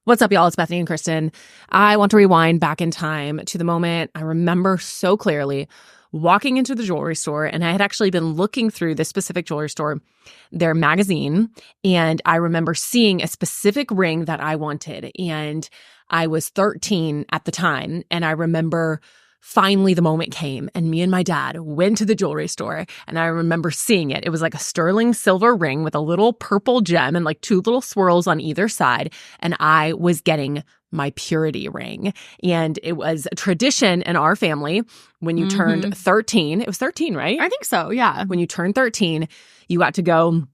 What's up, y'all? It's Bethany and Kristen. I want to rewind back in time to the moment I remember so clearly walking into the jewelry store, and I had actually been looking through this specific jewelry store, their magazine, and I remember seeing a specific ring that I wanted, and I was 13 at the time, and I remember finally the moment came, and me and my dad went to the jewelry store, and I remember seeing it. It was like a sterling silver ring with a little purple gem and like two little swirls on either side, and I was getting my purity ring. And it was a tradition in our family when you turned 13. It was 13, right? I think so, yeah. When you turned 13, you got to go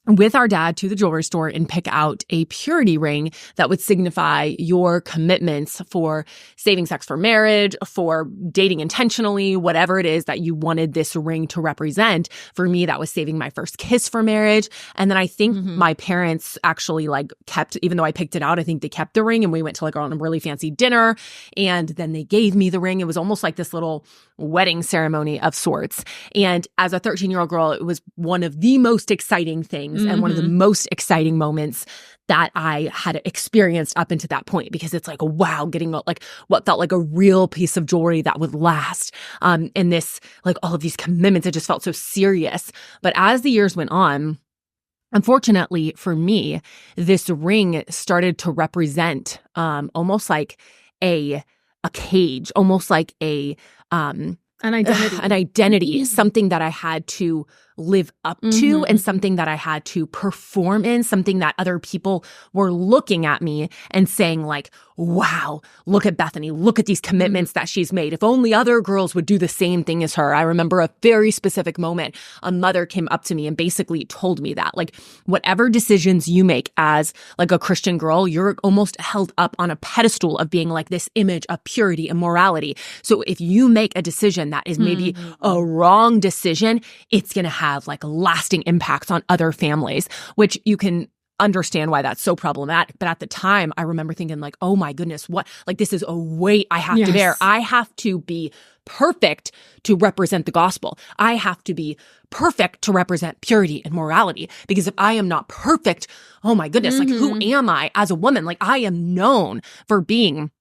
with our dad to the jewelry store and pick out a purity ring that would signify your commitments for saving sex for marriage, for dating intentionally, whatever it is that you wanted this ring to represent. For me, that was saving my first kiss for marriage. And then I think my parents actually kept, even though I picked it out, I think they kept the ring, and we went to on a really fancy dinner, and then they gave me the ring. It was almost like this little wedding ceremony of sorts. And as a 13-year-old girl, it was one of the most exciting things and one of the most exciting moments that I had experienced up until that point, because it's like, wow, getting what felt like a real piece of jewelry that would last. And this, all of these commitments, it just felt so serious. But as the years went on, unfortunately for me, this ring started to represent almost like a cage, almost like an identity, something that I had to live up to and something that I had to perform in, something that other people were looking at me and saying wow, look at Bethany, look at these commitments that she's made. If only other girls would do the same thing as her. I remember a very specific moment. A mother came up to me and basically told me that whatever decisions you make as a Christian girl, you're almost held up on a pedestal of being this image of purity and morality. So if you make a decision that is maybe a wrong decision, it's going to have lasting impacts on other families, which you can understand why that's so problematic. But at the time, I remember thinking oh my goodness, what? This is a weight I have to bear. I have to be perfect to represent the gospel. I have to be perfect to represent purity and morality. Because if I am not perfect, oh my goodness, who am I as a woman? I am known for being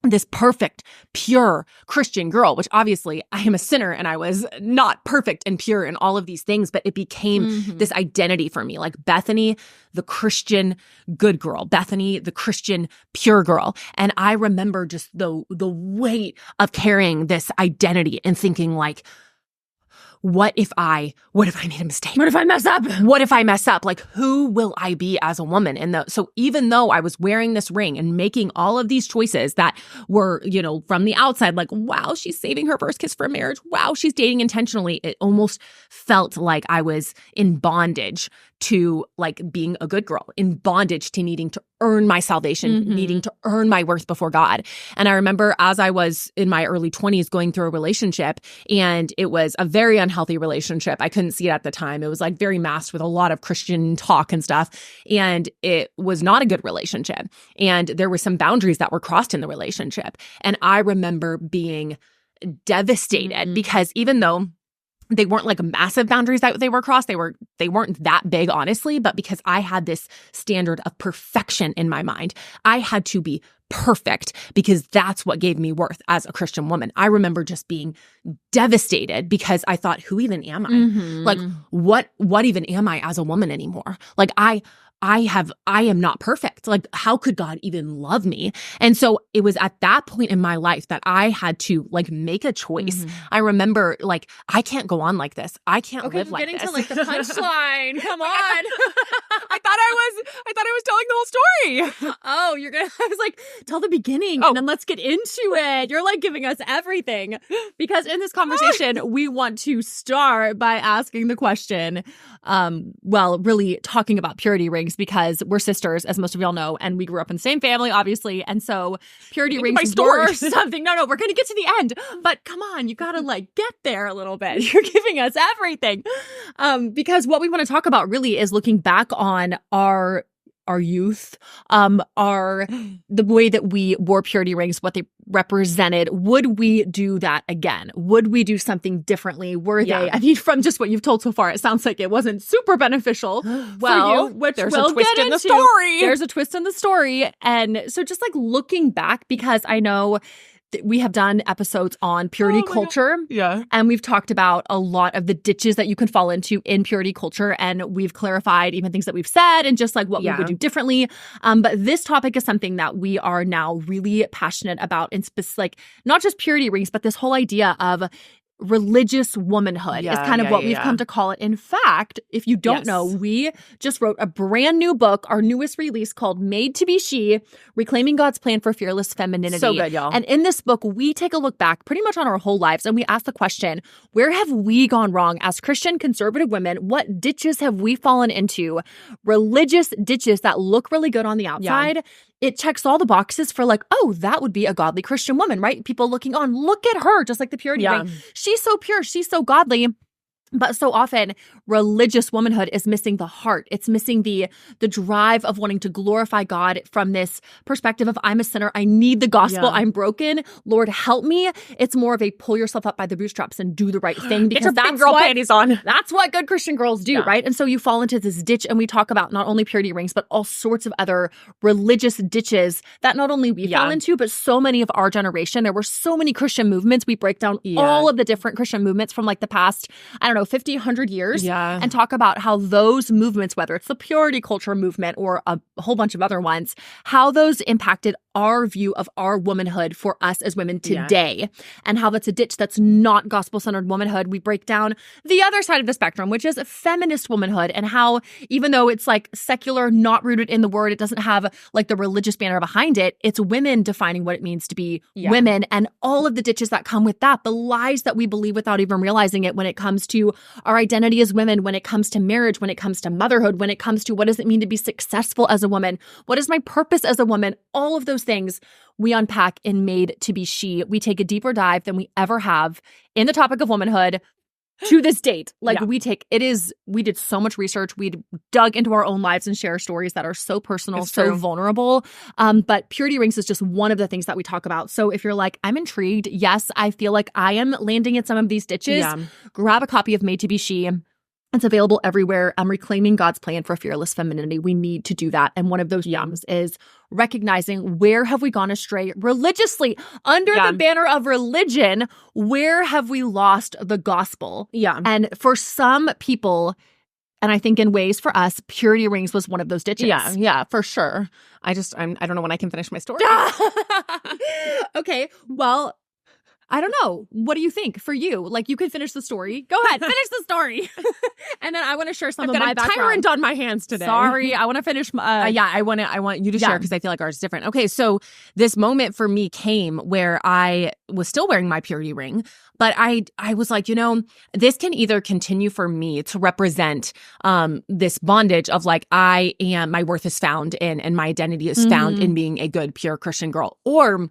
this perfect, pure Christian girl, which obviously I am a sinner and I was not perfect and pure in all of these things, but it became this identity for me, Bethany, the Christian good girl, Bethany, the Christian pure girl. And I remember just the weight of carrying this identity and thinking what if I made a mistake? What if I mess up? What if I mess up? Who will I be as a woman? And so even though I was wearing this ring and making all of these choices that were, from the outside, wow, she's saving her first kiss for marriage. Wow, she's dating intentionally. It almost felt like I was in bondage to being a good girl, in bondage to needing to earn my salvation, needing to earn my worth before God. And I remember as I was in my early 20s going through a relationship, and it was a very unhealthy relationship. I couldn't see it at the time. It was very masked with a lot of Christian talk and stuff. And it was not a good relationship. And there were some boundaries that were crossed in the relationship. And I remember being devastated because even though they weren't massive boundaries that they were crossed. They weren't that big, honestly, but because I had this standard of perfection in my mind, I had to be perfect because that's what gave me worth as a Christian woman. I remember just being devastated because I thought, who even am I? What even am I as a woman anymore? I am not perfect. How could God even love me? And so it was at that point in my life that I had to make a choice. I remember I can't go on like this. I can't live like this. Getting to the punchline. Come on. I thought I was telling the whole story. Oh, I was tell the beginning and then let's get into it. You're giving us everything. Because in this conversation, we want to start by asking the question, really talking about purity rings, because we're sisters, as most of y'all know, and we grew up in the same family, obviously. And so purity rings were something. No, we're going to get to the end. But come on, you got to get there a little bit. You're giving us everything. Because what we want to talk about really is looking back on our our youth, the way that we wore purity rings, what they represented. Would we do that again? Would we do something differently? Were they, I mean, from just what you've told so far, it sounds like it wasn't super beneficial well, for you, which there's we'll a twist get in the into. story. There's a twist in the story. And so just like looking back, because I know we have done episodes on purity culture. Yeah. And we've talked about a lot of the ditches that you can fall into in purity culture. And we've clarified even things that we've said and just like what we would do differently. But this topic is something that we are now really passionate about in like not just purity rings, but this whole idea of religious womanhood is kind of what we've come to call it. In fact, if you don't know, we just wrote a brand new book, our newest release called Made to Be She, Reclaiming God's Plan for Fearless Femininity. So good, y'all. And in this book, we take a look back pretty much on our whole lives and we ask the question, where have we gone wrong as Christian conservative women? What ditches have we fallen into? Religious ditches that look really good on the outside. Yeah. It checks all the boxes for like, oh, that would be a godly Christian woman, right? People looking on, look at her, just like the purity ring. She's so pure. She's so godly. But so often, religious womanhood is missing the heart. It's missing the drive of wanting to glorify God from this perspective of, I'm a sinner. I need the gospel. I'm broken. Lord, help me. It's more of a pull yourself up by the bootstraps and do the right thing. Because that's girl panties on. That's what good Christian girls do, right? And so you fall into this ditch, and we talk about not only purity rings, but all sorts of other religious ditches that not only we fell into, but so many of our generation. There were so many Christian movements. We break down all of the different Christian movements from like the past, 50, 100 years and talk about how those movements, whether it's the purity culture movement or a whole bunch of other ones, how those impacted our view of our womanhood for us as women today and how that's a ditch that's not gospel-centered womanhood. We break down the other side of the spectrum, which is feminist womanhood, and how even though it's like secular, not rooted in the word, it doesn't have like the religious banner behind it, it's women defining what it means to be women and all of the ditches that come with that, the lies that we believe without even realizing it when it comes to our identity as women, when it comes to marriage, when it comes to motherhood, when it comes to what does it mean to be successful as a woman, what is my purpose as a woman, all of those things we unpack in Made to Be She. We take a deeper dive than we ever have in the topic of womanhood to this date. Like we did so much research. We dug into our own lives and share stories that are so personal, so vulnerable. But purity rings is just one of the things that we talk about. So if you're like, I'm intrigued, yes, I feel like I am landing in some of these ditches, grab a copy of Made to Be She. It's available everywhere. Reclaiming God's plan for fearless femininity. We need to do that. And one of those things is recognizing where have we gone astray religiously under the banner of religion. Where have we lost the gospel? And for some people, and I think in ways for us, purity rings was one of those ditches. Yeah, for sure. I don't know when I can finish my story. Okay, well, I don't know. What do you think for you? Like, you can finish the story. Go ahead, finish the story. And then I want to share some of my background. I've got a tyrant on my hands today. Sorry, I want to finish. I want you to share because I feel like ours is different. Okay, so this moment for me came where I was still wearing my purity ring, but I was like, this can either continue for me to represent this bondage of like my worth is found in and my identity is found in being a good, pure Christian girl, or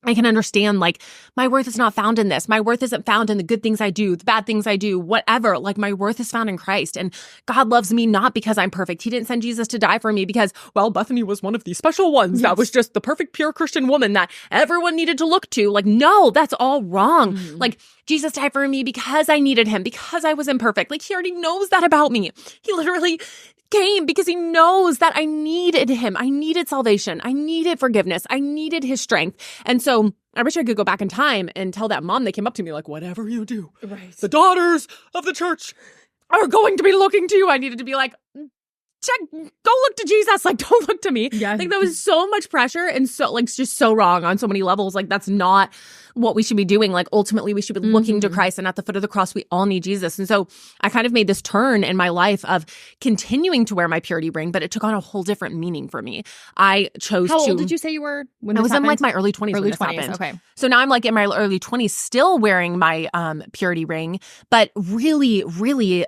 I can understand, like, my worth is not found in this. My worth isn't found in the good things I do, the bad things I do, whatever. Like, my worth is found in Christ. And God loves me not because I'm perfect. He didn't send Jesus to die for me because, well, Bethany was one of these special ones that was just the perfect, pure Christian woman that everyone needed to look to. Like, no, that's all wrong. Like, Jesus died for me because I needed him, because I was imperfect. Like, he already knows that about me. He literally came because he knows that I needed him. I needed salvation. I needed forgiveness. I needed his strength. And so I wish I could go back in time and tell that mom that came up to me like, whatever you do, the daughters of the church are going to be looking to you. I needed to be like, go look to Jesus. Like, don't look to me. I think that was so much pressure and so like just so wrong on so many levels. Like, that's not what we should be doing. Like, ultimately we should be looking to Christ, and at the foot of the cross, we all need Jesus. And so I kind of made this turn in my life of continuing to wear my purity ring, but it took on a whole different meaning for me. I chose How old did you say you were when I was happened? in like my early 20s when this happened. Okay. So now I'm like in my early 20s still wearing my purity ring, but really, really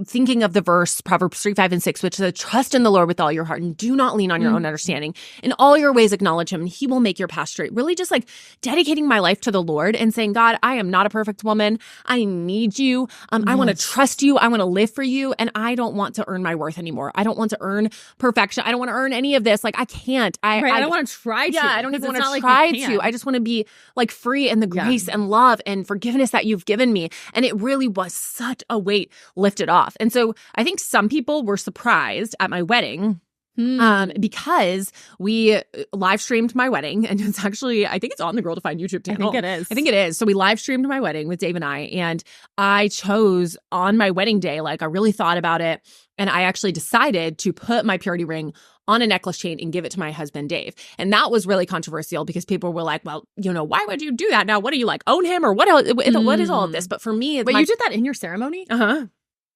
thinking of the verse, Proverbs 3, 5, and 6, which says, trust in the Lord with all your heart and do not lean on your own understanding. In all your ways, acknowledge him and he will make your path straight. Really just like dedicating my life to the Lord and saying, God, I am not a perfect woman. I need you. I want to trust you. I want to live for you. And I don't want to earn my worth anymore. I don't want to earn perfection. I don't want to earn any of this. Like I can't. I don't want to try to. Yeah, I don't even want to try to. I just want to be like free in the grace and love and forgiveness that you've given me. And it really was such a weight lifted off. And so I think some people were surprised at my wedding because we live streamed my wedding, and it's actually, I think it's on the Girldefined YouTube channel. I think it is. So we live streamed my wedding with Dave and I chose on my wedding day, like I really thought about it. And I actually decided to put my purity ring on a necklace chain and give it to my husband, Dave. And that was really controversial because people were like, well, why would you do that? Now, what do you like, own him or what else? What is all of this? But for me, Wait, you did that in your ceremony? Uh-huh.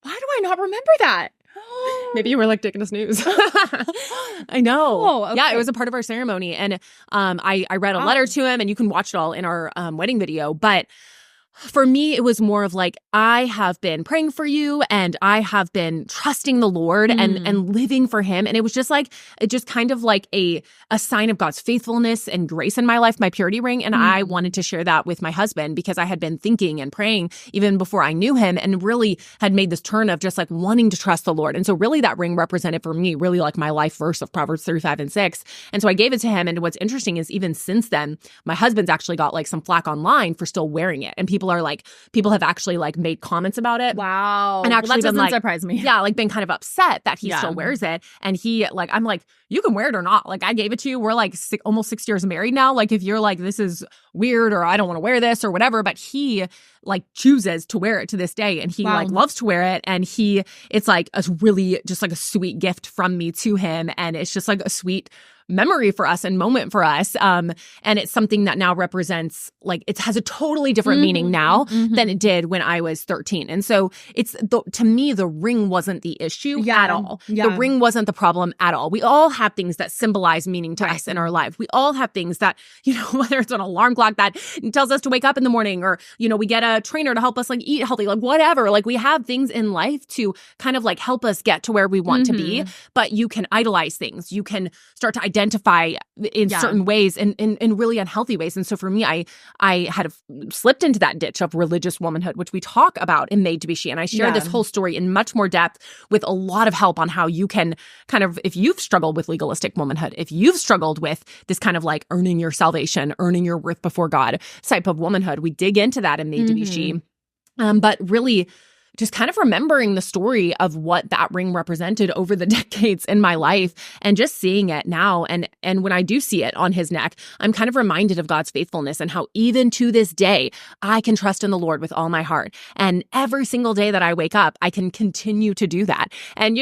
Why do I not remember that? Maybe you were like taking a snooze. I know. Oh, okay. Yeah, it was a part of our ceremony. And I read a letter to him, and you can watch it all in our wedding video. But for me, it was more of like, I have been praying for you and I have been trusting the Lord and living for him. And it was just like, it just kind of like a sign of God's faithfulness and grace in my life, my purity ring. And I wanted to share that with my husband because I had been thinking and praying even before I knew him and really had made this turn of just like wanting to trust the Lord. And so really that ring represented for me really like my life verse of Proverbs 3, 5, and 6. And so I gave it to him. And what's interesting is even since then, my husband's actually got like some flack online for still wearing it. And people have actually like made comments about it. Wow. And actually that doesn't been like, surprise me. Yeah, like been kind of upset that he still wears it. And he like, I'm like, you can wear it or not. Like I gave it to you. We're like almost 6 years married now. Like if you're like, this is weird or I don't want to wear this or whatever, but he like chooses to wear it to this day. And he like loves to wear it. And it's like a really just like a sweet gift from me to him. And it's just like a sweet memory for us and moment for us. And it's something that now represents like it has a totally different meaning now than it did when I was 13. And so to me, the ring wasn't the issue at all. Yeah. The ring wasn't the problem at all. We all have things that symbolize meaning to us in our life. We all have things that, whether it's an alarm clock that tells us to wake up in the morning or, we get a trainer to help us like eat healthy, like whatever. Like we have things in life to kind of like help us get to where we want to be, but you can idolize things. You can start to identify in certain ways and in really unhealthy ways. And so for me, I had slipped into that ditch of religious womanhood, which we talk about in Made to Be She. And I share this whole story in much more depth with a lot of help on how you can kind of, if you've struggled with legalistic womanhood, if you've struggled with this kind of like earning your salvation, earning your worth before God type of womanhood, we dig into that in Made to Be She. But really, just kind of remembering the story of what that ring represented over the decades in my life and just seeing it now. And when I do see it on his neck, I'm kind of reminded of God's faithfulness and how even to this day, I can trust in the Lord with all my heart. And every single day that I wake up, I can continue to do that. And,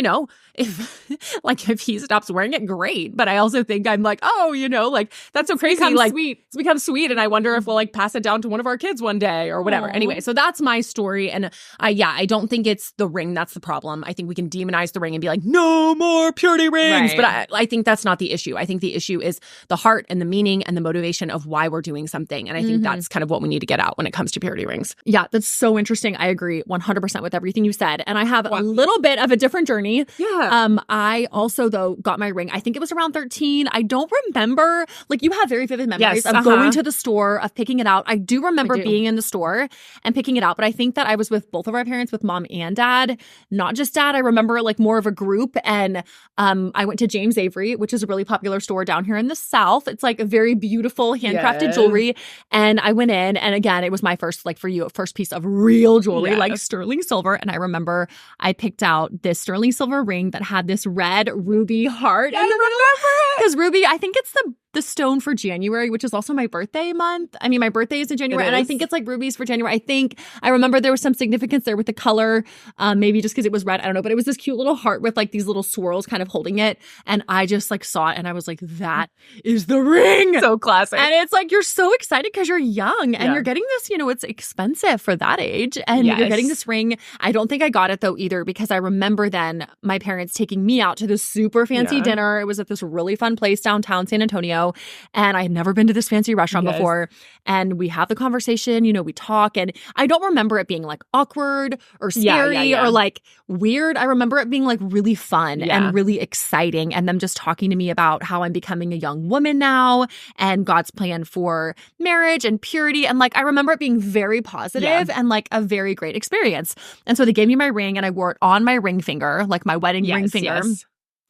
if he stops wearing it, great. But I also think I'm like, like that's so crazy. It's become sweet. And I wonder if we'll like pass it down to one of our kids one day or whatever. Anyway, so that's my story. And I don't think it's the ring that's the problem. I think we can demonize the ring and be like, no more purity rings. Right. But I think that's not the issue. I think the issue is the heart and the meaning and the motivation of why we're doing something. And I think that's kind of what we need to get out when it comes to purity rings. Yeah, that's so interesting. I agree 100% with everything you said. And I have a little bit of a different journey. Yeah. I also, though, got my ring. I think it was around 13. I don't remember. Like, you have very vivid memories of going to the store, of picking it out. I do remember being in the store and picking it out. But I think that I was with both of our parents, with mom and dad, not just dad. I remember like more of a group. And I went to James Avery, which is a really popular store down here in the South. It's like a very beautiful handcrafted jewelry. And I went in, and again, it was my first, like for you, first piece of real jewelry, like sterling silver. And I remember I picked out this sterling silver ring that had this red ruby heart. I remember it. Because ruby, I think it's the stone for January, which is also my birthday month. I mean, my birthday is in January, and I think it's like rubies for January. I remember there was some significance there with the color, maybe just because it was red. I don't know, but it was this cute little heart with like these little swirls kind of holding it. And I just like saw it, and I was like, that is the ring. So classic. And it's like, you're so excited because you're young and you're getting this, it's expensive for that age. And you're getting this ring. I don't think I got it though either, because I remember then my parents taking me out to this super fancy dinner. It was at this really fun place downtown San Antonio. and I had never been to this fancy restaurant Yes. before. And we have the conversation, we talk, and I don't remember it being like awkward or scary or like weird. I remember it being like really fun and really exciting, and them just talking to me about how I'm becoming a young woman now and God's plan for marriage and purity. And like, I remember it being very positive and like a very great experience. And so they gave me my ring, and I wore it on my ring finger, like my wedding ring finger.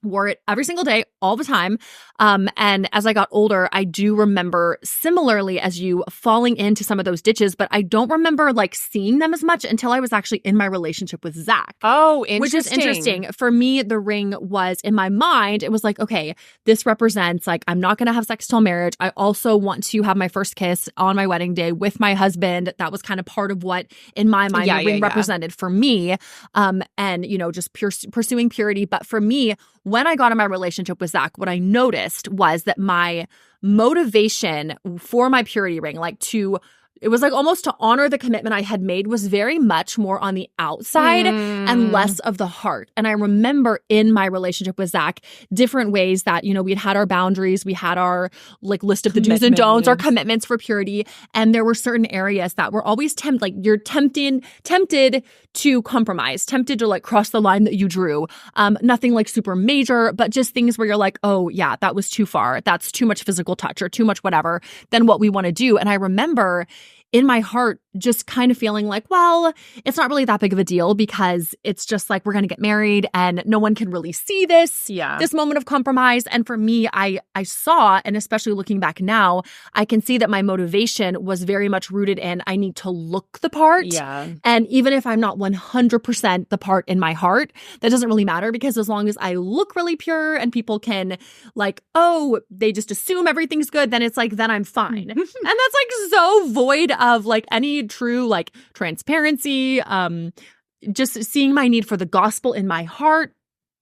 Wore it every single day, all the time. And as I got older, I do remember, similarly as you, falling into some of those ditches, but I don't remember like seeing them as much until I was actually in my relationship with Zach. Oh, interesting. Which is interesting. For me, the ring was, in my mind, it was like, okay, this represents like, I'm not going to have sex till marriage. I also want to have my first kiss on my wedding day with my husband. That was kind of part of what, in my mind, the ring represented for me. And, just pursuing purity. But for me, when I got in my relationship with Zach, what I noticed was that my motivation for my purity ring, it was like almost to honor the commitment I had made, was very much more on the outside and less of the heart. And I remember in my relationship with Zach, different ways that, we'd had our boundaries, we had our like list of the do's and don'ts, our commitments for purity. And there were certain areas that were always you're tempted to compromise, tempted to like cross the line that you drew. Nothing like super major, but just things where you're like, oh yeah, that was too far. That's too much physical touch or too much whatever than what we want to do. And I remember in my heart just kind of feeling like, well, it's not really that big of a deal because it's just like we're going to get married and no one can really see this moment of compromise. And for me, I saw, and especially looking back now, I can see that my motivation was very much rooted in I need to look the part. Yeah. And even if I'm not 100% the part in my heart, that doesn't really matter, because as long as I look really pure and people can like, oh, they just assume everything's good, then it's like, then I'm fine. And that's like so void of like any true like transparency, just seeing my need for the gospel in my heart.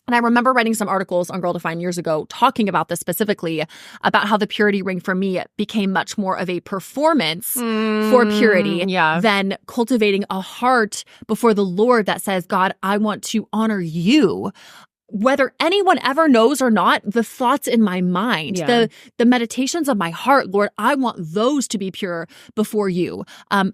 And I remember writing some articles on Girldefined years ago talking about this specifically, about how the purity ring for me became much more of a performance for purity than cultivating a heart before the Lord that says, God, I want to honor you. Whether anyone ever knows or not, the thoughts in my mind, the meditations of my heart, Lord, I want those to be pure before you.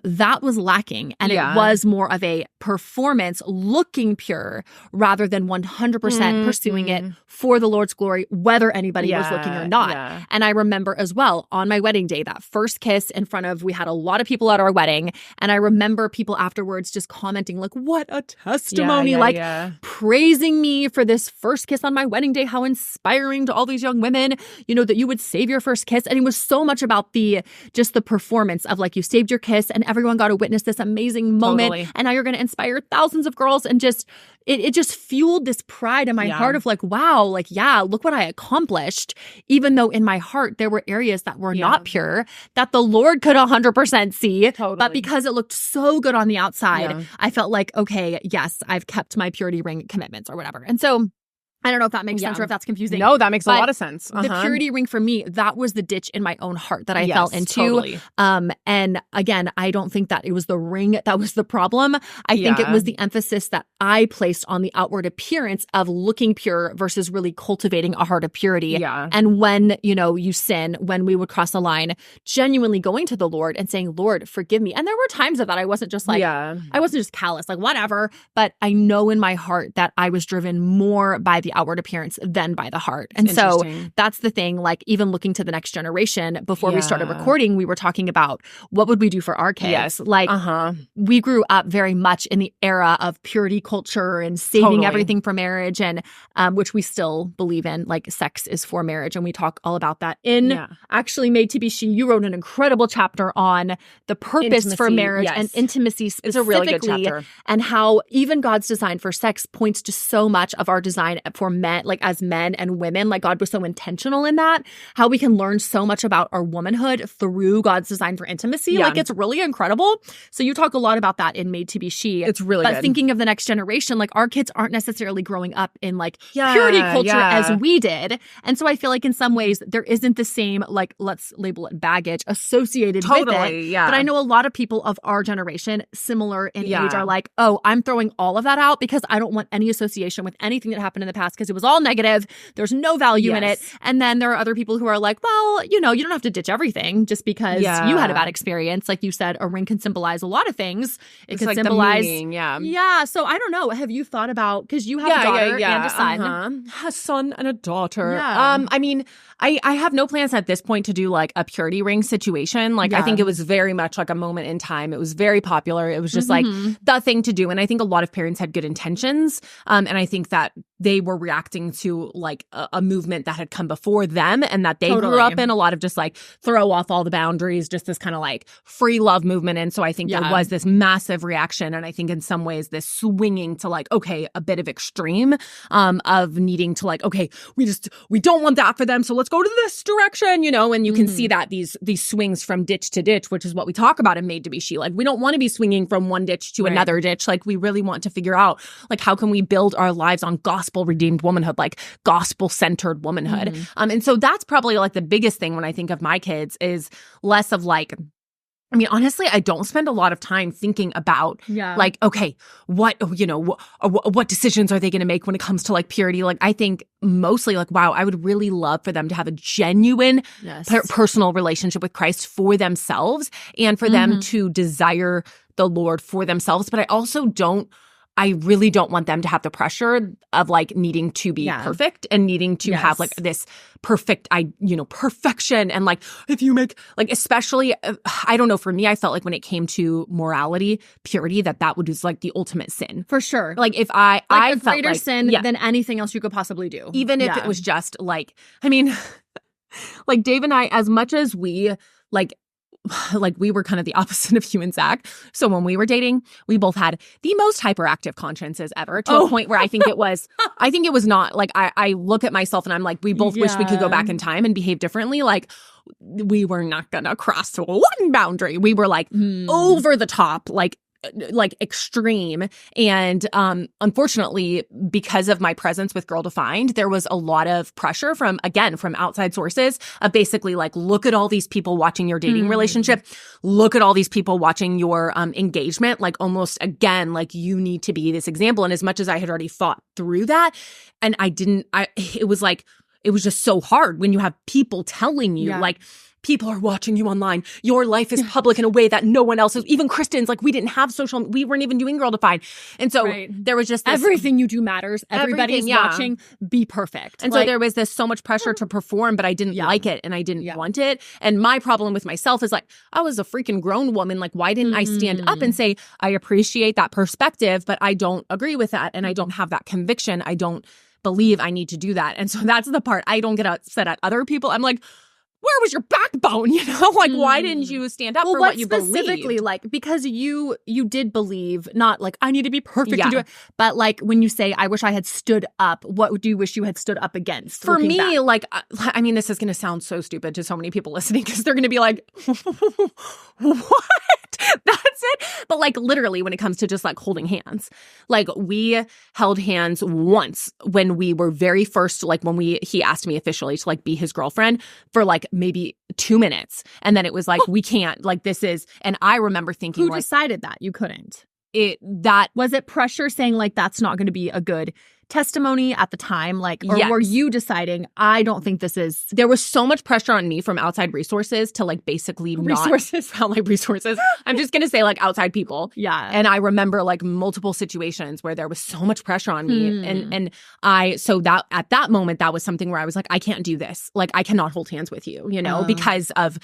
That was lacking. And it was more of a performance looking pure rather than 100% pursuing it for the Lord's glory, whether anybody was looking or not. Yeah. And I remember as well on my wedding day, that first kiss in front of, we had a lot of people at our wedding. And I remember people afterwards just commenting like, what a testimony, praising me for this first kiss on my wedding day, how inspiring to all these young women, that you would save your first kiss. And it was so much about the performance of like, you saved your kiss and everyone got to witness this amazing moment. Totally. And now you're going to inspire thousands of girls, and just it just fueled this pride in my heart of like, wow, like, look what I accomplished. Even though in my heart, there were areas that were not pure, that the Lord could 100% see. Totally. But because it looked so good on the outside, I felt like, okay, yes, I've kept my purity ring commitments or whatever. And so I don't know if that makes sense or if that's confusing. No, that makes a lot of sense. The purity ring for me, that was the ditch in my own heart that I fell into. Totally. And again, I don't think that it was the ring that was the problem. I think it was the emphasis that I placed on the outward appearance of looking pure versus really cultivating a heart of purity. Yeah. And when, you sin, when we would cross the line, genuinely going to the Lord and saying, Lord, forgive me. And there were times of that. I wasn't just like, I wasn't just callous, like whatever. But I know in my heart that I was driven more by the outward appearance than by the heart. And so that's the thing, like even looking to the next generation, before we started recording, we were talking about what would we do for our kids? Yes. Like we grew up very much in the era of purity culture and saving everything for marriage, and which we still believe in, like sex is for marriage. And we talk all about that in actually Made to Be She. You wrote an incredible chapter on the purpose for marriage and intimacy specifically. It's a really good chapter. And how even God's design for sex points to so much of our design for men, like as men and women. Like God was so intentional in that, how we can learn so much about our womanhood through God's design for intimacy. Like it's really incredible. So you talk a lot about that in Made to Be She. It's really good. But thinking of the next generation, like our kids aren't necessarily growing up in like purity culture as we did. And so I feel like in some ways there isn't the same, like, let's label it baggage associated with it. Yeah. But I know a lot of people of our generation, similar in age, are like, oh, I'm throwing all of that out because I don't want any association with anything that happened in the past because it was all negative. There's no value in it. Yes. And then there are other people who are like, well, you don't have to ditch everything just because you had a bad experience. Like you said, a ring can symbolize a lot of things. It can like symbolize. the meaning, Yeah. So I don't know. Have you thought about, because you have a daughter and a son. A son and a daughter. Yeah. I mean, I have no plans at this point to do like a purity ring situation. Like I think it was very much like a moment in time. It was very popular. It was just like the thing to do. And I think a lot of parents had good intentions. And I think that they were reacting to like a movement that had come before them and that they grew up in, a lot of just like throw off all the boundaries, just this kind of like free love movement. And so I think there was this massive reaction. And I think in some ways this swinging to like, okay, a bit of extreme of needing to like, okay, we don't want that for them. So let's go to this direction, and you can see that these swings from ditch to ditch, which is what we talk about in Made to Be She. Like we don't want to be swinging from one ditch to another ditch. Like we really want to figure out like how can we build our lives on gospel redeemed womanhood, like gospel centered womanhood. And so that's probably like the biggest thing when I think of my kids is less of like, I mean, honestly, I don't spend a lot of time thinking about like, okay, what decisions are they going to make when it comes to like purity? Like, I think mostly like, wow, I would really love for them to have a genuine personal relationship with Christ for themselves and for them to desire the Lord for themselves. But I really don't want them to have the pressure of like needing to be perfect and needing to have like this perfect, perfection. And like, if you make like, especially, I don't know, for me, I felt like when it came to morality, purity, that would be like the ultimate sin. For sure. Like if I a felt greater like, sin than anything else you could possibly do. Even if it was just like, I mean, like Dave and I, as much as we like we were kind of the opposite of you and Zach. So when we were dating, we both had the most hyperactive consciences ever to a point where I think it was not like I look at myself and I'm like, we both wish we could go back in time and behave differently. Like we were not going to cross one boundary. We were like over the top, like extreme. And unfortunately, because of my presence with Girldefined, there was a lot of pressure from outside sources of basically like, look at all these people watching your dating relationship. Look at all these people watching your engagement. Like almost again, like you need to be this example. And as much as I had already thought through that, and it was just so hard when you have people telling you like, people are watching you online. Your life is public in a way that no one else is. Even Kristen's, like we didn't have we weren't even doing Girldefined. And so there was just this, everything you do matters. Everybody's watching. Be perfect. And so there was this so much pressure to perform, but I didn't like it and I didn't want it. And my problem with myself is like, I was a freaking grown woman. Like, why didn't I stand up and say, I appreciate that perspective, but I don't agree with that. And I don't have that conviction. I don't believe I need to do that. And so that's the part I don't get upset at other people. I'm like, where was your backbone? Like, why didn't you stand up for what you believed? Specifically, like, because you did believe, not like, I need to be perfect to do it, but like, when you say, I wish I had stood up, what do you wish you had stood up against? For me, like, I mean, this is going to sound so stupid to so many people listening because they're going to be like, what? That's it? But like, literally, when it comes to just like holding hands, like we held hands once when we were very first, like when he asked me officially to like be his girlfriend for like maybe 2 minutes. And then it was like, we can't, like this is, and I remember thinking, who decided that you couldn't? Was it pressure saying like, that's not going to be a good testimony at the time? Like, or were you deciding, I don't think this is... There was so much pressure on me from outside resources to like basically resources. I'm just going to say like outside people. Yeah. And I remember like multiple situations where there was so much pressure on me. And so that at that moment, that was something where I was like, I can't do this. Like, I cannot hold hands with you, because of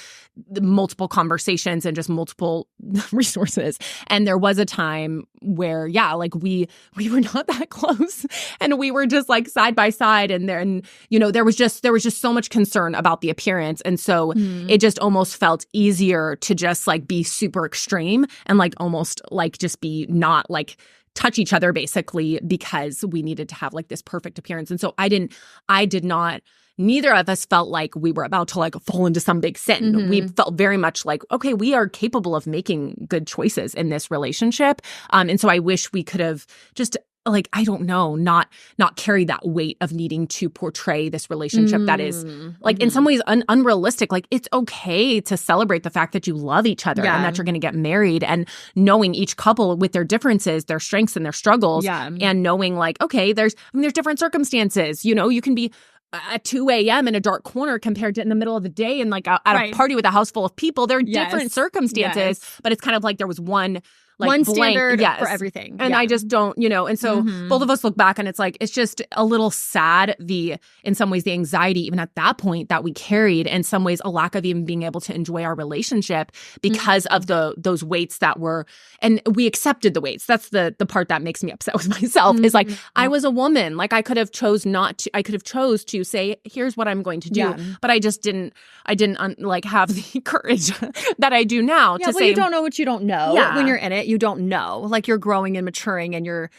the multiple conversations and just multiple resources. And there was a time where, like we were not that close. And we were just like side by side, and there was just so much concern about the appearance, and so it just almost felt easier to just like be super extreme and like almost like just be not like touch each other basically because we needed to have like this perfect appearance. And so I did not neither of us felt like we were about to like fall into some big sin. We felt very much like, okay, we are capable of making good choices in this relationship. And so I wish we could have just like, I don't know, not carry that weight of needing to portray this relationship that is like in some ways unrealistic. Like it's okay to celebrate the fact that you love each other and that you're going to get married, and knowing each couple with their differences, their strengths and their struggles, and knowing like, okay, there's different circumstances. You know, you can be at 2 a.m. in a dark corner compared to in the middle of the day and like at a party with a house full of people. There are different circumstances, but it's kind of like there was one standard for everything. And I just don't, and so both of us look back and it's like, it's just a little sad, in some ways, the anxiety, even at that point that we carried, in some ways, a lack of even being able to enjoy our relationship because of those weights that were, and we accepted the weights. That's the part that makes me upset with myself is like, I was a woman. Like I could have chose to say, here's what I'm going to do. But I just didn't like have the courage that I do now to say. You don't know what you don't know. When you're in it, you don't know. Like you're growing and maturing and you're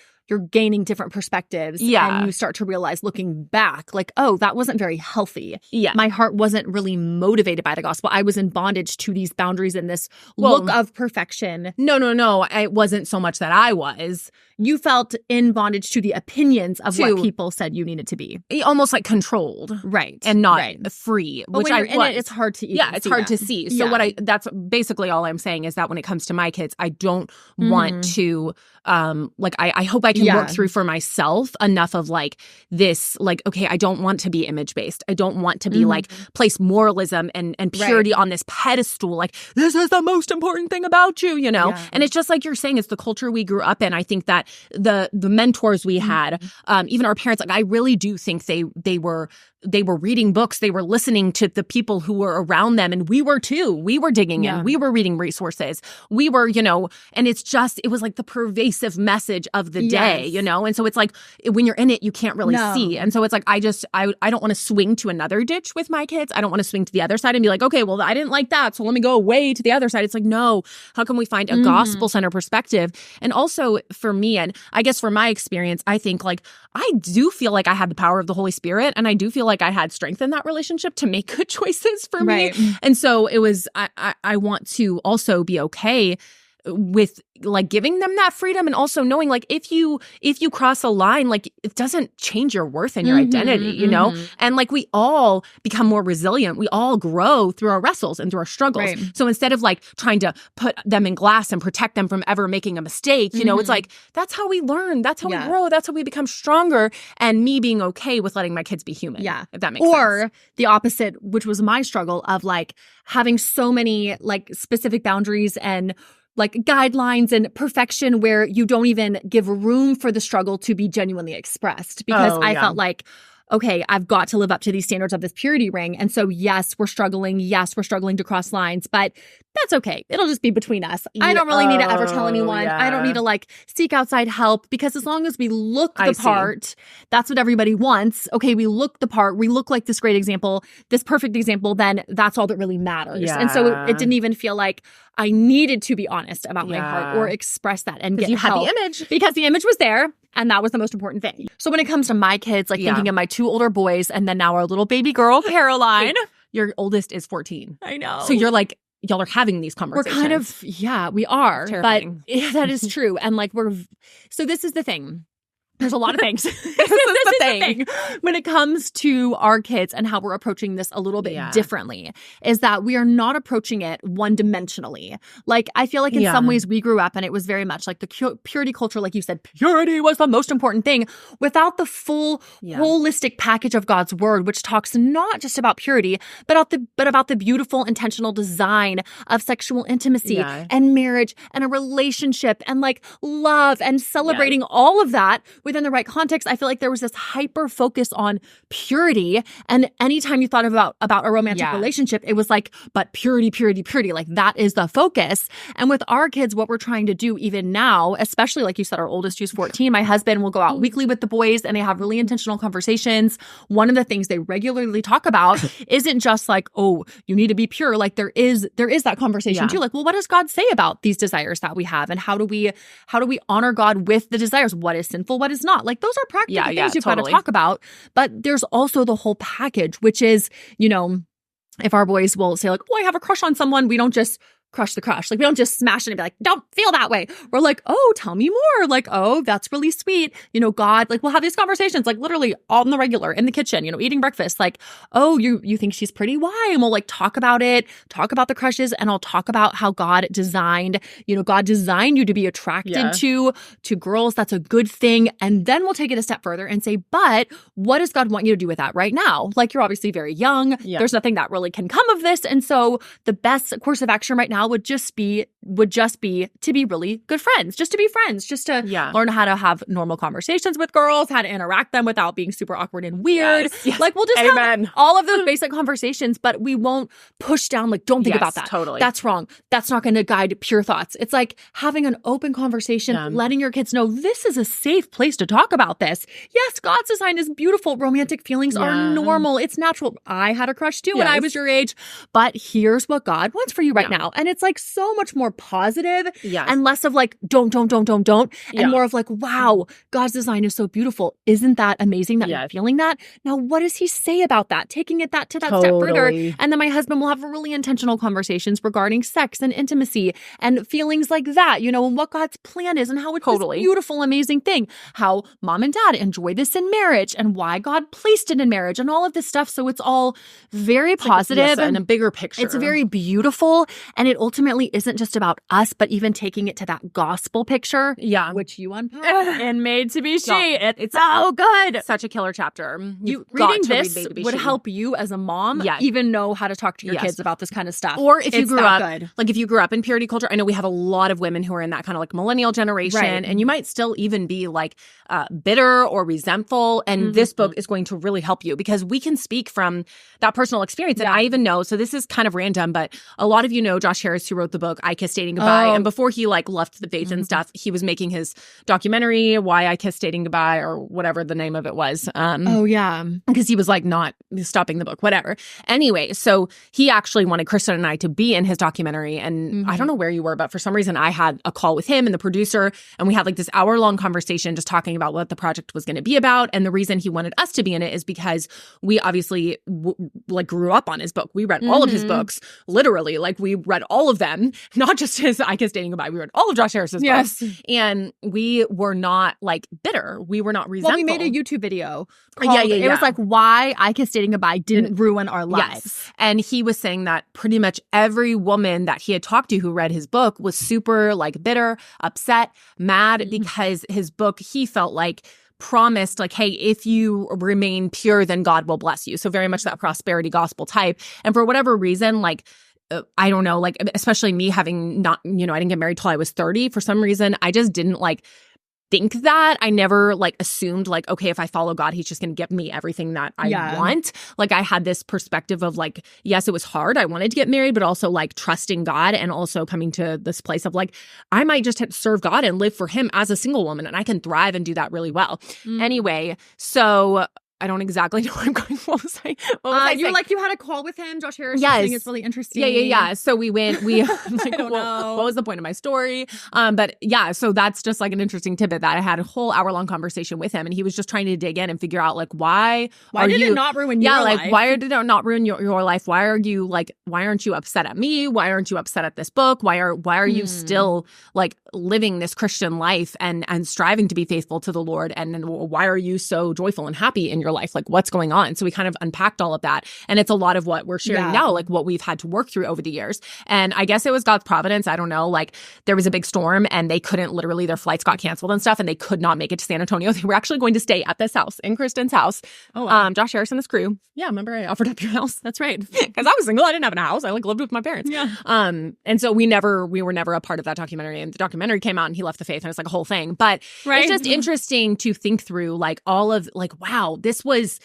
gaining different perspectives. And you start to realize looking back, like, oh, that wasn't very healthy. My heart wasn't really motivated by the gospel. I was in bondage to these boundaries and this look of perfection. No. It wasn't so much that I was. You felt in bondage to the opinions of what people said you needed to be. Almost like controlled. Right. And not free. But when you're in it, it's hard to even it's hard to see. So that's basically all I'm saying is that when it comes to my kids, I don't want to, I hope I can work through for myself enough of like this, like, okay, I don't want to be image-based. I don't want to be like place moralism and purity on this pedestal. Like, this is the most important thing about you, And it's just like you're saying, it's the culture we grew up in. I think that the mentors we had, even our parents, like I really do think they were reading books, they were listening to the people who were around them, and we were too. We were digging in, we were reading resources, we were, and it was like the pervasive message of the day, and so it's like when you're in it, you can't really see, and so it's like I don't want to swing to another ditch with my kids. I don't want to swing to the other side and be like, okay, well, I didn't like that, so let me go away to the other side. It's like, no, how can we find a gospel-centered perspective? And also for me, and I guess for my experience, I think like I do feel like I had the power of the Holy Spirit, and I do feel like I had strength in that relationship to make good choices for me. And so it was, I want to also be okay with like giving them that freedom, and also knowing like if you cross a line, like it doesn't change your worth and your identity, and like we all become more resilient. We all grow through our wrestles and through our struggles. So instead of like trying to put them in glass and protect them from ever making a mistake, it's like that's how we learn, that's how we grow, that's how we become stronger. And me being okay with letting my kids be human, if that makes sense. Or the opposite, which was my struggle of like having so many like specific boundaries and like guidelines and perfection where you don't even give room for the struggle to be genuinely expressed, because I felt like, okay, I've got to live up to these standards of this purity ring. And so, yes, we're struggling. Yes, we're struggling to cross lines, but that's okay. It'll just be between us. I don't really need to ever tell anyone. I don't need to like seek outside help, because as long as we look the part, that's what everybody wants. Okay, we look the part. We look like this great example, this perfect example, then that's all that really matters. And so it didn't even feel like I needed to be honest about my heart or express that and get you help. had the image. Because the image was there. And that was the most important thing. So when it comes to my kids, like thinking of my 2 older boys and then now our little baby girl, Caroline. Your oldest is 14. I know. So you're like, y'all are having these conversations. We're kind of, we are. Terrifying. But that is true. And like so this is the thing. There's a lot of things. this is the thing. When it comes to our kids and how we're approaching this a little bit differently, is that we are not approaching it one-dimensionally. Like, I feel like in some ways we grew up and it was very much like the purity culture, like you said, purity was the most important thing, without the full holistic package of God's word, which talks not just about purity, but about the beautiful intentional design of sexual intimacy and marriage and a relationship and like love and celebrating all of that within the right context. I feel like there was this hyper focus on purity. And anytime you thought about a romantic relationship, it was like, but purity, purity, purity. Like that is the focus. And with our kids, what we're trying to do even now, especially like you said, our oldest, who's 14, my husband will go out weekly with the boys and they have really intentional conversations. One of the things they regularly talk about isn't just like, oh, you need to be pure. Like there is that conversation too. Like, well, what does God say about these desires that we have? And how do we honor God with the desires? What is sinful? What is is not. Like those are practical things you've got to totally. talk about. But there's also the whole package, which is, you know, if our boys will say like, oh, I have a crush on someone, we don't just crush the crush. Like we don't just smash it and be like, don't feel that way. We're like, oh, tell me more. Like, oh, that's really sweet. You know, God, like we'll have these conversations like literally all in the regular in the kitchen, you know, eating breakfast. Like, oh, you think she's pretty? Why? And we'll like talk about it, talk about the crushes, and I'll talk about how God designed you to be attracted to girls. That's a good thing. And then we'll take it a step further and say, but what does God want you to do with that right now? Like you're obviously very young. Yeah. There's nothing that really can come of this. And so the best course of action right now would just be to be really good friends, just to be friends, just to learn how to have normal conversations with girls, how to interact them without being super awkward and weird. Yes. Like we'll just have all of those basic conversations, but we won't push down like, don't think about that. Totally. That's wrong. That's not going to guide pure thoughts. It's like having an open conversation, letting your kids know this is a safe place to talk about this. Yes, God's design is beautiful. Romantic feelings are normal. It's natural. I had a crush too when I was your age, but here's what God wants for you right now. And it's like so much more positive and less of like, don't, and more of like, wow, God's design is so beautiful. Isn't that amazing that you're feeling that? Now, what does he say about that? Taking it to that step further. And then my husband will have really intentional conversations regarding sex and intimacy and feelings like that, you know, and what God's plan is and how it's this beautiful, amazing thing, how mom and dad enjoy this in marriage and why God placed it in marriage and all of this stuff. So it's all very positive and a bigger picture. It's very beautiful. And it ultimately isn't just about us, but even taking it to that gospel picture, which you unpacked and made to be she. It's so good. Such a killer chapter. Reading this would help you as a mom even know how to talk to your kids about this kind of stuff. Or if you grew up in purity culture, I know we have a lot of women who are in that kind of like millennial generation, and you might still even be like bitter or resentful. And this book is going to really help you because we can speak from that personal experience. And I even know, so this is kind of random, but a lot of you know Josh Harris, who wrote the book I Kissed Dating Goodbye. And before he like left the faith and stuff, he was making his documentary, Why I Kissed Dating Goodbye, or whatever the name of it was. Because he was like not stopping the book, whatever. Anyway, so he actually wanted Kristen and I to be in his documentary. And I don't know where you were, but for some reason I had a call with him and the producer, and we had like this hour-long conversation just talking about what the project was going to be about. And the reason he wanted us to be in it is because we obviously like grew up on his book. We read all of his books, literally. Like we read all of them, not just his I Kissed Dating Goodbye. We read all of Josh Harris's books. And we were not like bitter. We were not resentful. Well, we made a YouTube video called, it was like Why I Kissed Dating Goodbye Didn't Ruin Our Lives. Yes. And he was saying that pretty much every woman that he had talked to who read his book was super like bitter, upset, mad because his book, he felt like promised like, hey, if you remain pure, then God will bless you. So very much that prosperity gospel type. And for whatever reason, like, I don't know, like, especially me having not, you know, I didn't get married till I was 30. For some reason, I just didn't like think that. I never like assumed like, okay, if I follow God, he's just going to give me everything that I want. Like I had this perspective of like, yes, it was hard. I wanted to get married, but also like trusting God and also coming to this place of like, I might just serve God and live for him as a single woman and I can thrive and do that really well. Anyway, so I don't exactly know where I'm going. What was I saying? Like you had a call with him, Josh Harris. Yes. Saying it's really interesting. Yeah. So we went, like, I don't know. What was the point of my story? But yeah, so that's just like an interesting tidbit that I had a whole hour-long conversation with him and he was just trying to dig in and figure out like, why did it not ruin your life? Like, why did it not ruin your life? Why aren't you upset at me? Why aren't you upset at this book? Why are you still like living this Christian life and striving to be faithful to the Lord? And why are you so joyful and happy in your life? Like what's going on? So we kind of unpacked all of that. And it's a lot of what we're sharing now, like what we've had to work through over the years. And I guess it was God's providence. I don't know. Like there was a big storm and they couldn't literally, their flights got canceled and stuff and they could not make it to San Antonio. They were actually going to stay at this house, in Kristen's house. Oh, wow. Josh Harris and his crew. Yeah, remember I offered up your house? That's right. Because I was single. I didn't have a house. I like lived with my parents. Yeah. And so we were never a part of that documentary. And the documentary came out and he left the faith and it's like a whole thing. But it's just interesting to think through like all of like, wow, this was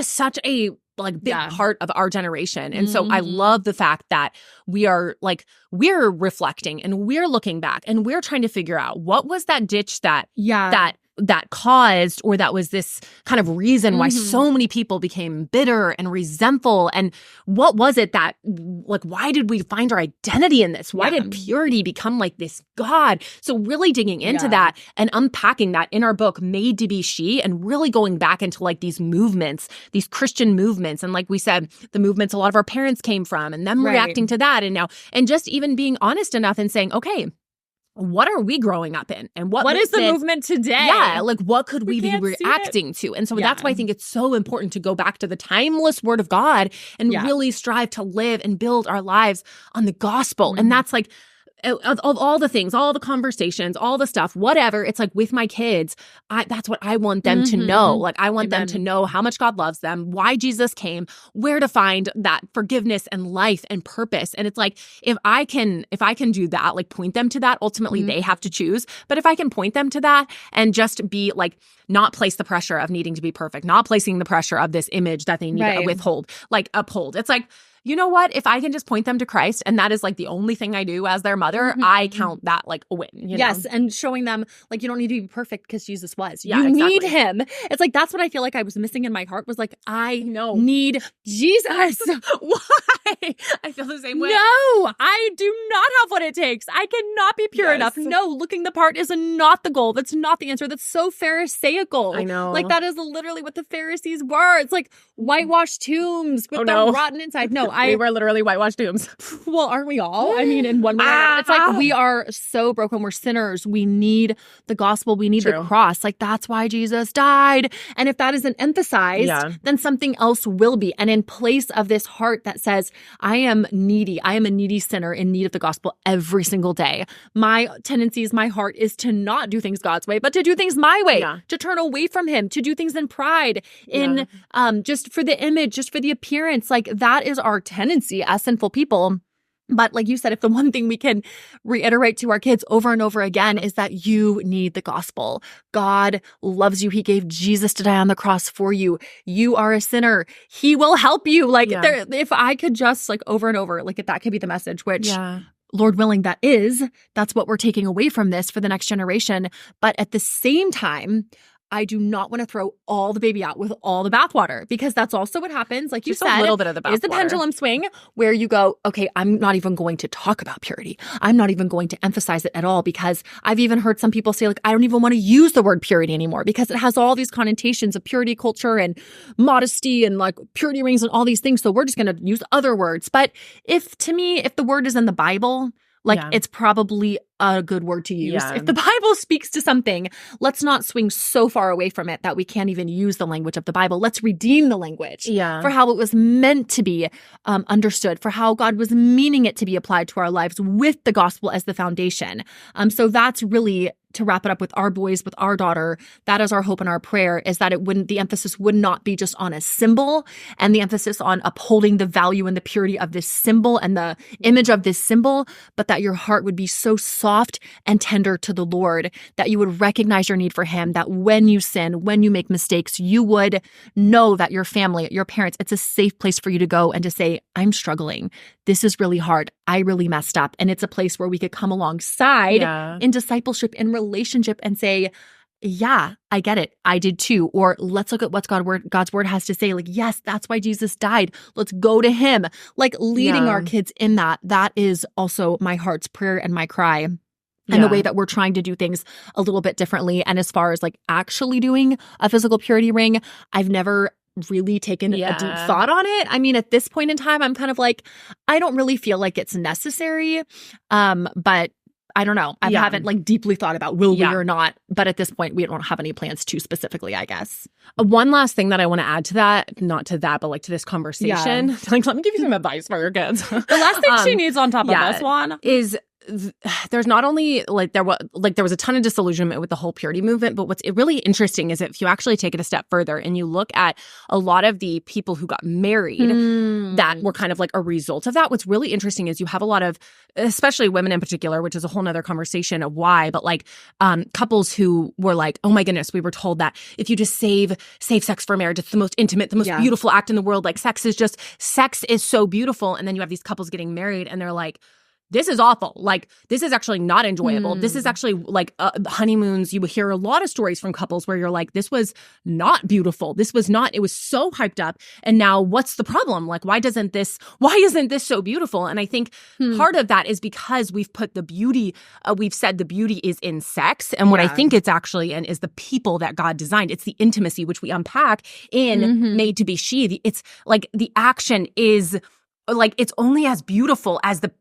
such a like big part of our generation. And so I love the fact that we're reflecting and we're looking back and we're trying to figure out what was that ditch that that caused, or that was this kind of reason why so many people became bitter and resentful? And what was it that, like, why did we find our identity in this? Why did purity become like this God? So really digging into that and unpacking that in our book, Made to Be She, and really going back into like these movements, these Christian movements. And like we said, the movements a lot of our parents came from, and them reacting to that. And now, and just even being honest enough and saying, okay, what are we growing up in? And what is the movement today? Yeah, like what could we be reacting to? And so that's why I think it's so important to go back to the timeless word of God and really strive to live and build our lives on the gospel. And that's like, of all the things, all the conversations, all the stuff, whatever, it's like with my kids, that's what I want them to know. Like I want them to know how much God loves them, why Jesus came, where to find that forgiveness and life and purpose. And it's like, if I can do that, like point them to that, ultimately they have to choose. But if I can point them to that and just be like, not place the pressure of needing to be perfect, not placing the pressure of this image that they need to withhold, like uphold. It's like, you know what? If I can just point them to Christ, and that is like the only thing I do as their mother, I count that like a win. You know? And showing them like you don't need to be perfect because Jesus was. You need him. It's like that's what I feel like I was missing in my heart was like I need Jesus. Why? I feel the same way. No, I do not have what it takes. I cannot be pure enough. No, looking the part is not the goal. That's not the answer. That's so Pharisaical. I know. Like that is literally what the Pharisees were. It's like whitewashed tombs with the rotten inside. No, we were literally whitewashed tombs. Well, aren't we all? I mean, in one way, it's like we are so broken. We're sinners. We need the gospel. We need the cross. Like that's why Jesus died. And if that isn't emphasized, then something else will be. And in place of this heart that says, I am needy. I am a needy sinner in need of the gospel every single day. My tendencies, my heart is to not do things God's way, but to do things my way, to turn away from him, to do things in pride, in just for the image, just for the appearance. Like that is our tendency as sinful people. But like you said, if the one thing we can reiterate to our kids over and over again is that you need the gospel. God loves you. He gave Jesus to die on the cross for you. You are a sinner. He will help you. Like if I could just like over and over, like if that could be the message, which Lord willing, that's what we're taking away from this for the next generation. But at the same time, I do not want to throw all the baby out with all the bathwater because that's also what happens. Like just you said, a little bit of the bathwater is the pendulum swing where you go, okay, I'm not even going to talk about purity. I'm not even going to emphasize it at all because I've even heard some people say like, I don't even want to use the word purity anymore because it has all these connotations of purity culture and modesty and like purity rings and all these things. So we're just going to use other words. But if the word is in the Bible, like it's probably a good word to use. If the Bible speaks to something, let's not swing so far away from it that we can't even use the language of the Bible. Let's redeem the language for how it was meant to be understood, for how God was meaning it to be applied to our lives with the gospel as the foundation. So that's really, to wrap it up with our boys, with our daughter, that is our hope and our prayer, is that the emphasis would not be just on a symbol and the emphasis on upholding the value and the purity of this symbol and the image of this symbol, but that your heart would be so soft and tender to the Lord, that you would recognize your need for him, that when you sin, when you make mistakes, you would know that your family, your parents, it's a safe place for you to go and to say, I'm struggling. This is really hard. I really messed up. And it's a place where we could come alongside in discipleship, in relationship and say, yeah, I get it. I did too. Or let's look at what God's word has to say. Like, yes, that's why Jesus died. Let's go to him. Like leading our kids in that. That is also my heart's prayer and my cry. And the way that we're trying to do things a little bit differently. And as far as like actually doing a physical purity ring, I've never really taken a deep thought on it. I mean, at this point in time, I'm kind of like, I don't really feel like it's necessary. But I don't know. I haven't like deeply thought about will we or not. But at this point, we don't have any plans to specifically, I guess. One last thing that I want to add to that, not to that, but like to this conversation. Like, let me give you some advice for your kids. The last thing she needs on top of this one is there's not only like there was a ton of disillusionment with the whole purity movement, but what's really interesting is if you actually take it a step further and you look at a lot of the people who got married that were kind of like a result of that, what's really interesting is you have a lot of, especially women in particular, which is a whole nother conversation of why, but like couples who were like, oh my goodness, we were told that if you just save sex for marriage, it's the most intimate, the most beautiful act in the world. Like sex is so beautiful. And then you have these couples getting married and they're like, this is awful. Like, this is actually not enjoyable. This is actually like honeymoons. You hear a lot of stories from couples where you're like, this was not beautiful. This was not, it was so hyped up. And now what's the problem? Like, why isn't this so beautiful? And I think part of that is because we've put the beauty, we've said the beauty is in sex. And what I think it's actually in is the people that God designed. It's the intimacy, which we unpack in Made to Be She. It's like the action is like, it's only as beautiful as the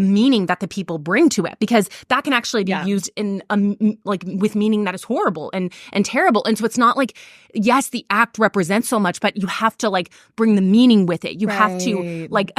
meaning that the people bring to it, because that can actually be used in like with meaning that is horrible and terrible. And so it's not like, yes, the act represents so much, but you have to like bring the meaning with it. You have to like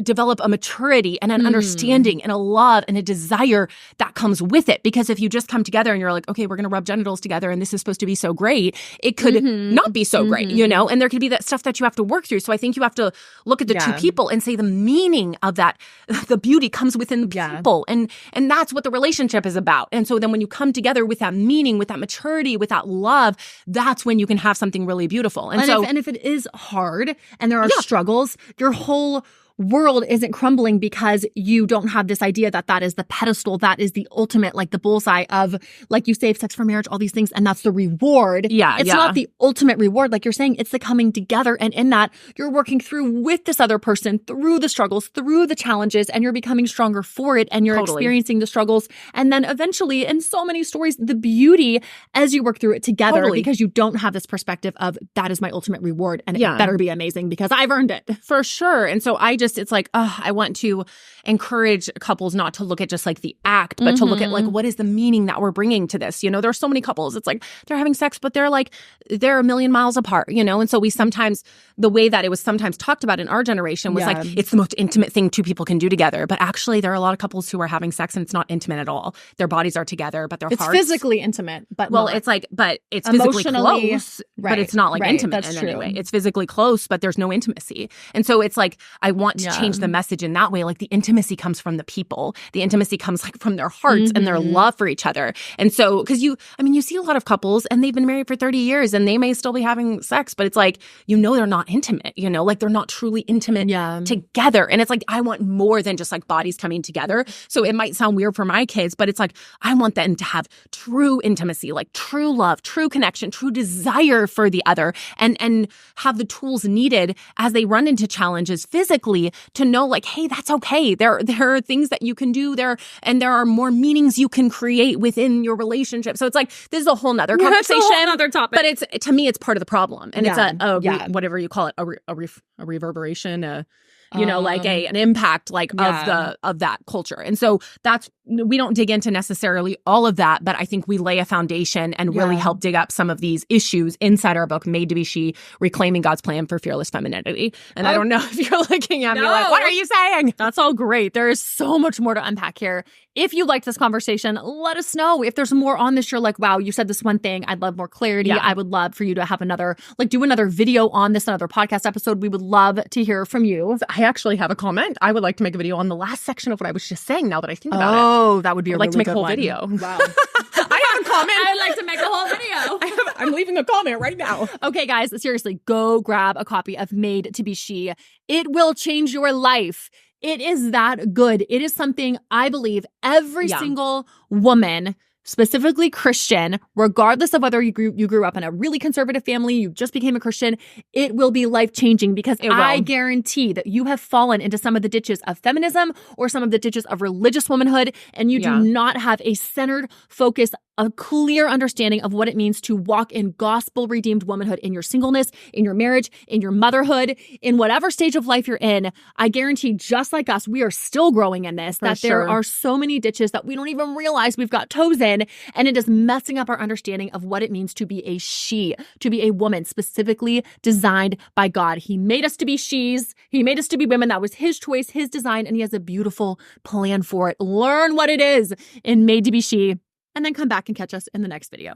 develop a maturity and an understanding and a love and a desire that comes with it. Because if you just come together and you're like, okay, we're going to rub genitals together and this is supposed to be so great, it could not be so great, you know? And there could be that stuff that you have to work through. So I think you have to look at the two people and say the meaning of that, the beauty comes within the people. And that's what the relationship is about. And so then when you come together with that meaning, with that maturity, with that love, that's when you can have something really beautiful. And so if it is hard and there are struggles, your whole world isn't crumbling because you don't have this idea that that is the pedestal, that is the ultimate, like the bullseye of, like you say, sex for marriage, all these things, and that's the reward. It's not the ultimate reward. Like you're saying, it's the coming together. And in that, you're working through with this other person, through the struggles, through the challenges, and you're becoming stronger for it. And you're experiencing the struggles. And then eventually, in so many stories, the beauty as you work through it together, because you don't have this perspective of that is my ultimate reward. And it better be amazing because I've earned it. For sure. And so it's like, I want to encourage couples not to look at just like the act, but to look at like, what is the meaning that we're bringing to this? You know, there's so many couples, it's like they're having sex, but they're a million miles apart, you know? And so we sometimes, the way that it was sometimes talked about in our generation was like, it's the most intimate thing two people can do together. But actually there are a lot of couples who are having sex and it's not intimate at all. Their bodies are together, but their hearts. It's physically intimate, but it's like, but it's physically close, but it's not like intimate in any way. It's physically close, but there's no intimacy. And so it's like, I want to change the message in that way. Like the intimacy comes from the people. The intimacy comes like from their hearts and their love for each other. And so, because you see a lot of couples and they've been married for 30 years and they may still be having sex, but it's like, they're not intimate, like they're not truly intimate together. And it's like, I want more than just like bodies coming together. So it might sound weird for my kids, but it's like, I want them to have true intimacy, like true love, true connection, true desire for the other, and have the tools needed as they run into challenges physically to know like, hey, that's okay. There are things that you can do there, and there are more meanings you can create within your relationship. So it's like, this is a whole nother conversation. That's a whole other topic. But to me, it's part of the problem. And it's whatever you call it, a reverberation, like an impact like of that culture. And so we don't dig into necessarily all of that, but I think we lay a foundation and really help dig up some of these issues inside our book, Made to Be She, Reclaiming God's Plan for Fearless Femininity. And I don't know if you're looking at me like, what are you saying? That's all great. There is so much more to unpack here. If you liked this conversation, let us know. If there's more on this, you're like, wow, you said this one thing, I'd love more clarity. I would love for you to have do another video on this, another podcast episode. We would love to hear from you. I actually have a comment. I would like to make a video on the last section of what I was just saying now that I think about it. Oh, that would be I'd like to make a whole video. Wow. I have a comment. I'd like to make a whole video. I'm leaving a comment right now. Okay, guys, seriously, go grab a copy of Made to Be She. It will change your life. It is that good. It is something I believe every single woman, specifically Christian, regardless of whether you grew up in a really conservative family, you just became a Christian, it will be life-changing because I guarantee that you have fallen into some of the ditches of feminism or some of the ditches of religious womanhood, and you do not have a centered focus, a clear understanding of what it means to walk in gospel-redeemed womanhood in your singleness, in your marriage, in your motherhood, in whatever stage of life you're in. I guarantee, just like us, we are still growing in this, there are so many ditches that we don't even realize we've got toes in, and it is messing up our understanding of what it means to be a she, to be a woman specifically designed by God. He made us to be she's. He made us to be women. That was his choice, his design, and he has a beautiful plan for it. Learn what it is in Made to Be She, and then come back and catch us in the next video.